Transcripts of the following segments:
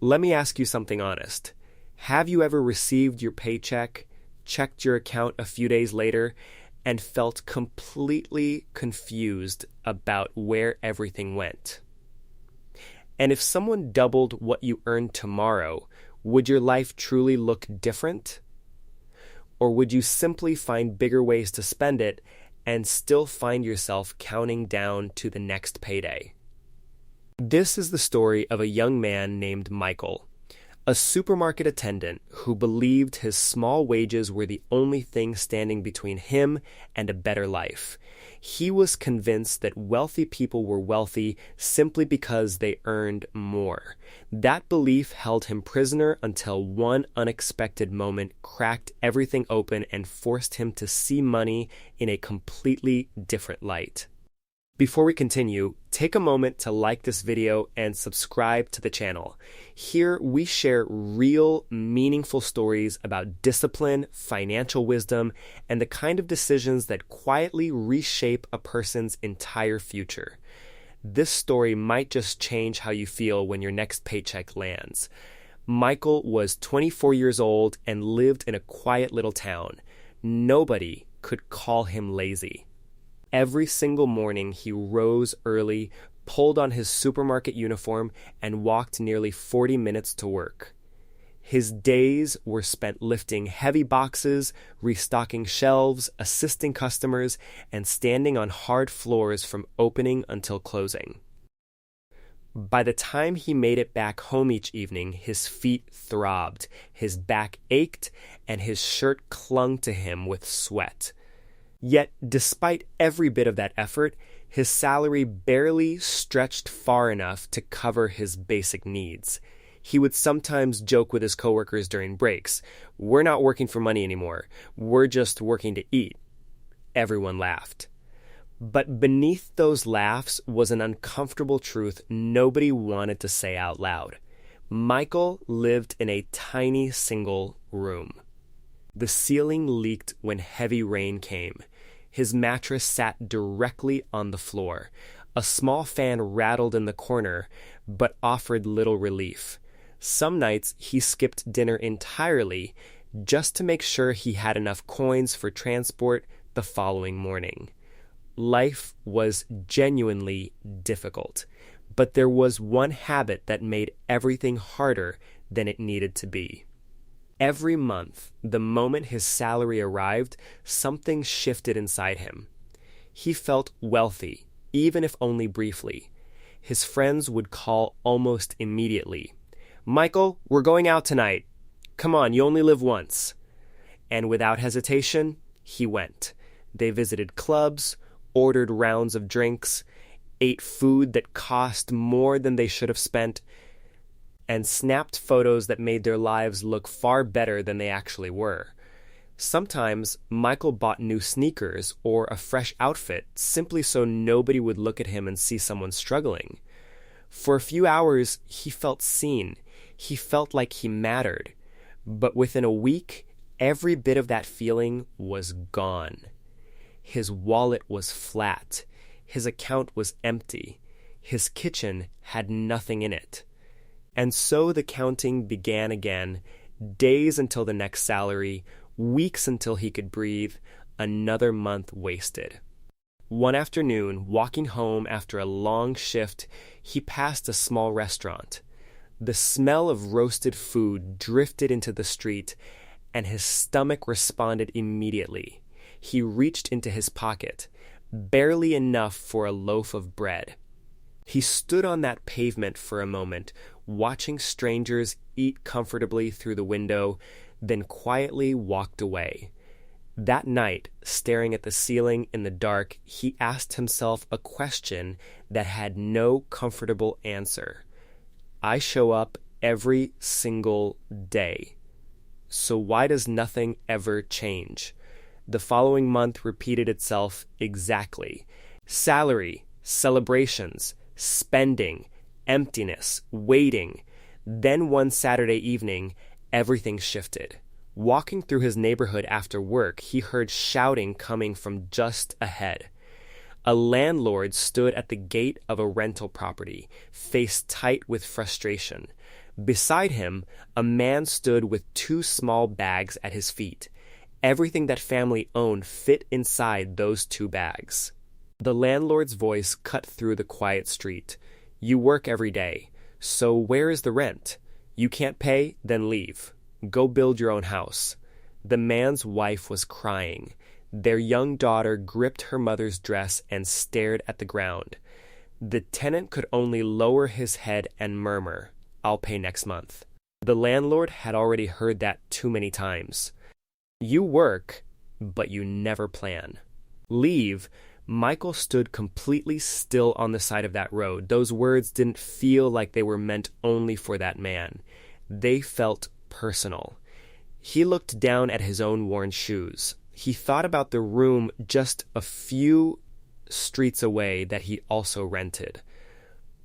Let me ask you something honest. Have you ever received your paycheck, checked your account a few days later, and felt completely confused about where everything went? And if someone doubled what you earned tomorrow, would your life truly look different? Or would you simply find bigger ways to spend it and still find yourself counting down to the next payday? This is the story of a young man named Michael, a supermarket attendant who believed his small wages were the only thing standing between him and a better life. He was convinced that wealthy people were wealthy simply because they earned more. That belief held him prisoner until one unexpected moment cracked everything open and forced him to see money in a completely different light. Before we continue, take a moment to like this video and subscribe to the channel. Here we share real, meaningful stories about discipline, financial wisdom, and the kind of decisions that quietly reshape a person's entire future. This story might just change how you feel when your next paycheck lands. Michael was 24 years old and lived in a quiet little town. Nobody could call him lazy. Every single morning, he rose early, pulled on his supermarket uniform, and walked nearly 40 minutes to work. His days were spent lifting heavy boxes, restocking shelves, assisting customers, and standing on hard floors from opening until closing. By the time he made it back home each evening, his feet throbbed, his back ached, and his shirt clung to him with sweat. Yet, despite every bit of that effort, his salary barely stretched far enough to cover his basic needs. He would sometimes joke with his coworkers during breaks, "We're not working for money anymore. We're just working to eat." Everyone laughed. But beneath those laughs was an uncomfortable truth nobody wanted to say out loud. Michael lived in a tiny single room. The ceiling leaked when heavy rain came. His mattress sat directly on the floor. A small fan rattled in the corner, but offered little relief. Some nights he skipped dinner entirely just to make sure he had enough coins for transport the following morning. Life was genuinely difficult, but there was one habit that made everything harder than it needed to be. Every month, the moment his salary arrived, something shifted inside him. He felt wealthy, even if only briefly. His friends would call almost immediately. "Michael, we're going out tonight. Come on, you only live once." And without hesitation, he went. They visited clubs, ordered rounds of drinks, ate food that cost more than they should have spent, and snapped photos that made their lives look far better than they actually were. Sometimes Michael bought new sneakers or a fresh outfit simply so nobody would look at him and see someone struggling. For a few hours, he felt seen. He felt like he mattered. But within a week, every bit of that feeling was gone. His wallet was flat. His account was empty. His kitchen had nothing in it. And so the counting began again, days until the next salary, weeks until he could breathe, another month wasted. One afternoon, walking home after a long shift, he passed a small restaurant. The smell of roasted food drifted into the street, and his stomach responded immediately. He reached into his pocket, barely enough for a loaf of bread. He stood on that pavement for a moment, watching strangers eat comfortably through the window, then quietly walked away. That night, staring at the ceiling in the dark, he asked himself a question that had no comfortable answer. I show up every single day. So why does nothing ever change? The following month repeated itself exactly. Salary, celebrations, spending, emptiness, waiting. Then one Saturday evening, everything shifted. Walking through his neighborhood after work, he heard shouting coming from just ahead. A landlord stood at the gate of a rental property, face tight with frustration. Beside him, a man stood with two small bags at his feet. Everything that family owned fit inside those two bags. The landlord's voice cut through the quiet street. "You work every day, so where is the rent? You can't pay? Then leave. Go build your own house." The man's wife was crying. Their young daughter gripped her mother's dress and stared at the ground. The tenant could only lower his head and murmur, "I'll pay next month." The landlord had already heard that too many times. You work, but you never plan. Leave. Michael stood completely still on the side of that road. Those words didn't feel like they were meant only for that man. They felt personal. He looked down at his own worn shoes. He thought about the room just a few streets away that he also rented.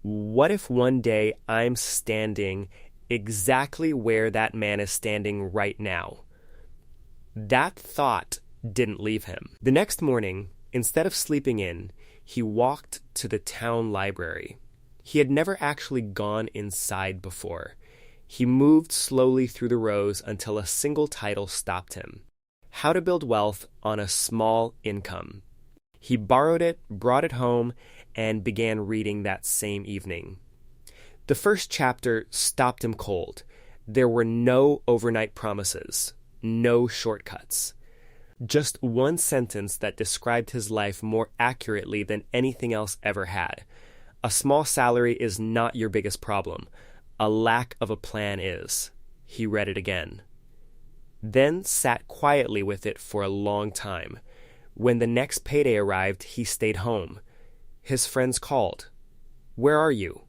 What if one day I'm standing exactly where that man is standing right now? That thought didn't leave him. The next morning, instead of sleeping in, he walked to the town library. He had never actually gone inside before. He moved slowly through the rows until a single title stopped him: How to Build Wealth on a Small Income. He borrowed it, brought it home, and began reading that same evening. The first chapter stopped him cold. There were no overnight promises, no shortcuts. Just one sentence that described his life more accurately than anything else ever had. A small salary is not your biggest problem. A lack of a plan is. He read it again. Then sat quietly with it for a long time. When the next payday arrived, he stayed home. His friends called. "Where are you?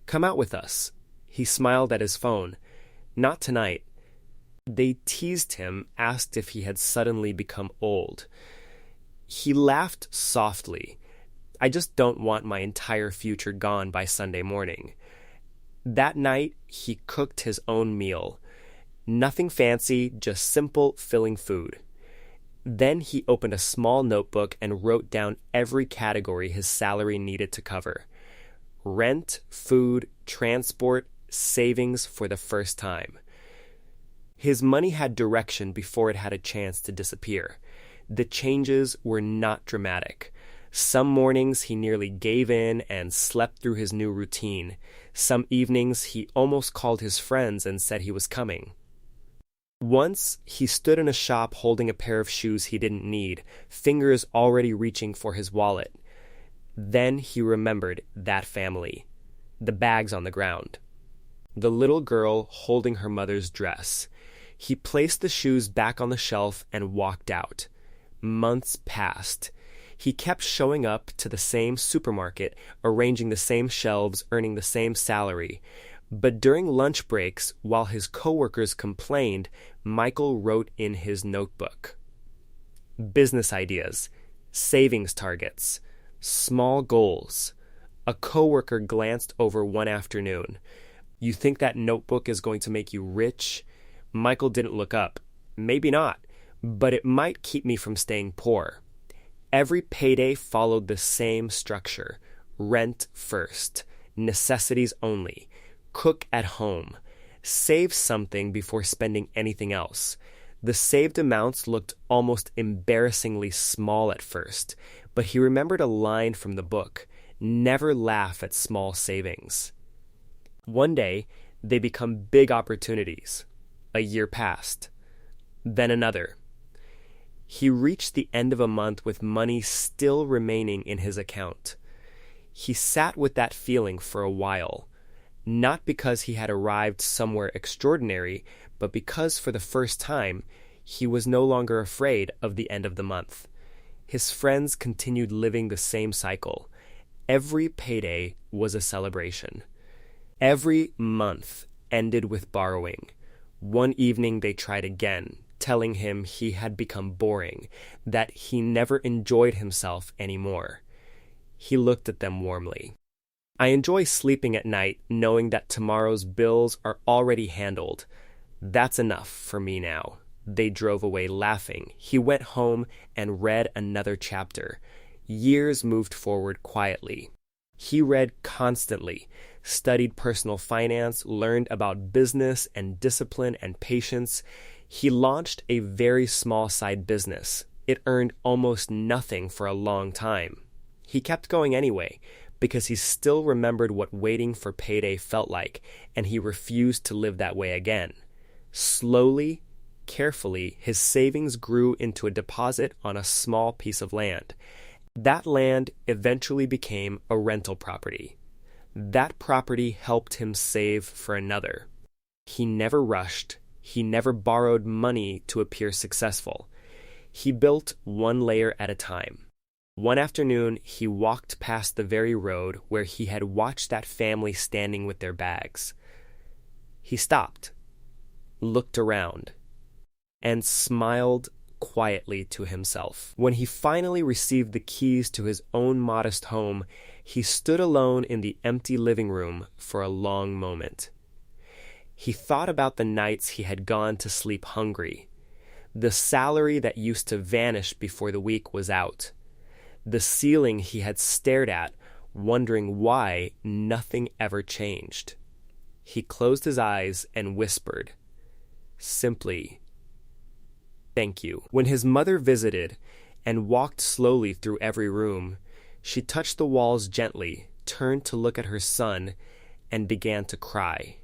Come out with us." He smiled at his phone. "Not tonight." They teased him, asked if he had suddenly become old. He laughed softly. "I just don't want my entire future gone by Sunday morning." That night, he cooked his own meal. Nothing fancy, just simple, filling food. Then he opened a small notebook and wrote down every category his salary needed to cover. Rent, food, transport, savings for the first time. His money had direction before it had a chance to disappear. The changes were not dramatic. Some mornings he nearly gave in and slept through his new routine. Some evenings he almost called his friends and said he was coming. Once he stood in a shop holding a pair of shoes he didn't need, fingers already reaching for his wallet. Then he remembered that family. The bags on the ground. The little girl holding her mother's dress. He placed the shoes back on the shelf and walked out. Months passed. He kept showing up to the same supermarket, arranging the same shelves, earning the same salary. But during lunch breaks, while his coworkers complained, Michael wrote in his notebook. Business ideas, savings targets, small goals. A coworker glanced over one afternoon. "You think that notebook is going to make you rich?" Michael didn't look up. "Maybe not, but it might keep me from staying poor." Every payday followed the same structure. Rent first. Necessities only. Cook at home. Save something before spending anything else. The saved amounts looked almost embarrassingly small at first, but he remembered a line from the book: "Never laugh at small savings." One day, they become big opportunities. A year passed. Then another. He reached the end of a month with money still remaining in his account. He sat with that feeling for a while, not because he had arrived somewhere extraordinary, but because for the first time, he was no longer afraid of the end of the month. His friends continued living the same cycle. Every payday was a celebration. Every month ended with borrowing. One evening they tried again, telling him he had become boring, that he never enjoyed himself anymore. He looked at them warmly. "I enjoy sleeping at night knowing that tomorrow's bills are already handled. That's enough for me now." They drove away laughing. He went home and read another chapter. Years moved forward quietly. He read constantly, studied personal finance, learned about business and discipline and patience. He launched a very small side business. It earned almost nothing for a long time. He kept going anyway, because he still remembered what waiting for payday felt like, and he refused to live that way again. Slowly, carefully, his savings grew into a deposit on a small piece of land. That land eventually became a rental property. That property helped him save for another. He never rushed. He never borrowed money to appear successful. He built one layer at a time. One afternoon, he walked past the very road where he had watched that family standing with their bags. He stopped, looked around, and smiled quietly to himself. When he finally received the keys to his own modest home, he stood alone in the empty living room for a long moment. He thought about the nights he had gone to sleep hungry, the salary that used to vanish before the week was out, the ceiling he had stared at, wondering why nothing ever changed. He closed his eyes and whispered, simply, "Thank you." When his mother visited and walked slowly through every room, she touched the walls gently, turned to look at her son, and began to cry.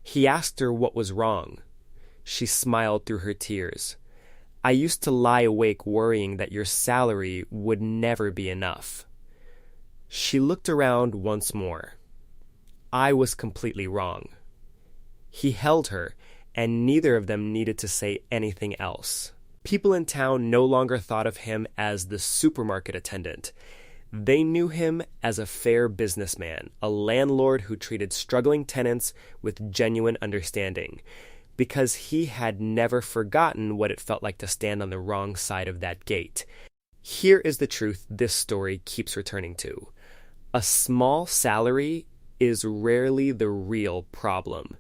He asked her what was wrong. She smiled through her tears. "I used to lie awake worrying that your salary would never be enough." She looked around once more. I was completely wrong. He held her, and neither of them needed to say anything else. People in town no longer thought of him as the supermarket attendant. They knew him as a fair businessman, a landlord who treated struggling tenants with genuine understanding, because he had never forgotten what it felt like to stand on the wrong side of that gate. Here is the truth this story keeps returning to. A small salary is rarely the real problem.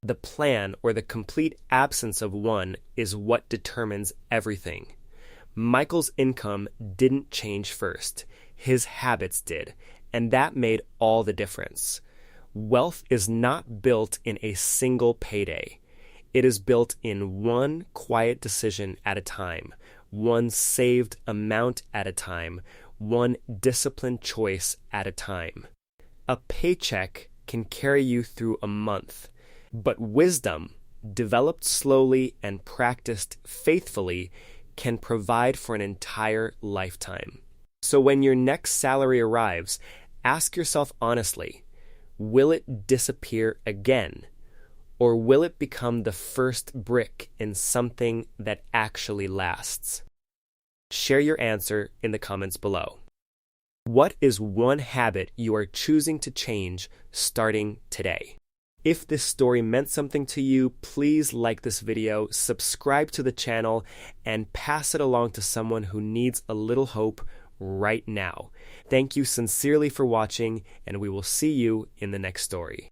The plan or the complete absence of one is what determines everything. Michael's income didn't change first. His habits did, and that made all the difference. Wealth is not built in a single payday. It is built in one quiet decision at a time, one saved amount at a time, one disciplined choice at a time. A paycheck can carry you through a month, but wisdom, developed slowly and practiced faithfully, can provide for an entire lifetime. So when your next salary arrives, ask yourself honestly, will it disappear again? Or will it become the first brick in something that actually lasts? Share your answer in the comments below. What is one habit you are choosing to change starting today? If this story meant something to you, please like this video, subscribe to the channel, and pass it along to someone who needs a little hope right now. Thank you sincerely for watching, and we will see you in the next story.